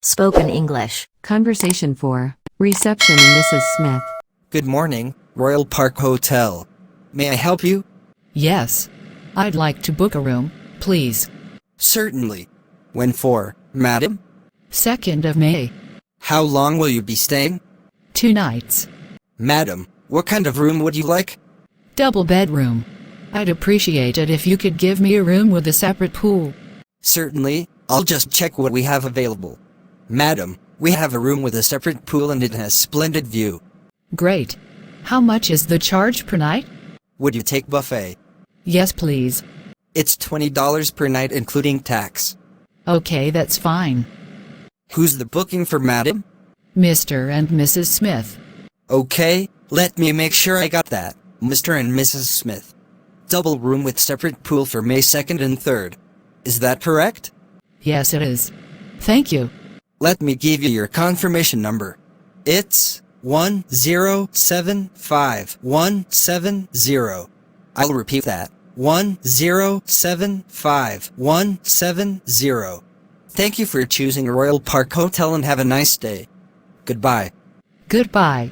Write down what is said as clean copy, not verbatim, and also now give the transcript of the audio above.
Spoken English. Conversation 4. Reception and Mrs. Smith. Good morning, Royal Park Hotel. May I help you? Yes. I'd like to book a room, please. Certainly. When for, madam? 2nd of May. How long will you be staying? 2 nights. Madam, what kind of room would you like? Double bedroom. I'd appreciate it if you could give me a room with a separate pool. Certainly, I'll just check what we have available. Madam, we have a room with a separate pool and it has splendid view. Great. How much is the charge per night? Would you take buffet? Yes, please. It's $20 per night including tax. Okay, that's fine. Who's the booking for, madam? Mr. and Mrs. Smith. Okay, let me make sure I got that. Mr. and Mrs. Smith. Double room with separate pool for May 2nd and 3rd. Is that correct? Yes, it is. Thank you. Let me give you your confirmation number. It's 1075170. I'll repeat that. 1075170. Thank you for choosing Royal Park Hotel and have a nice day. Goodbye. Goodbye.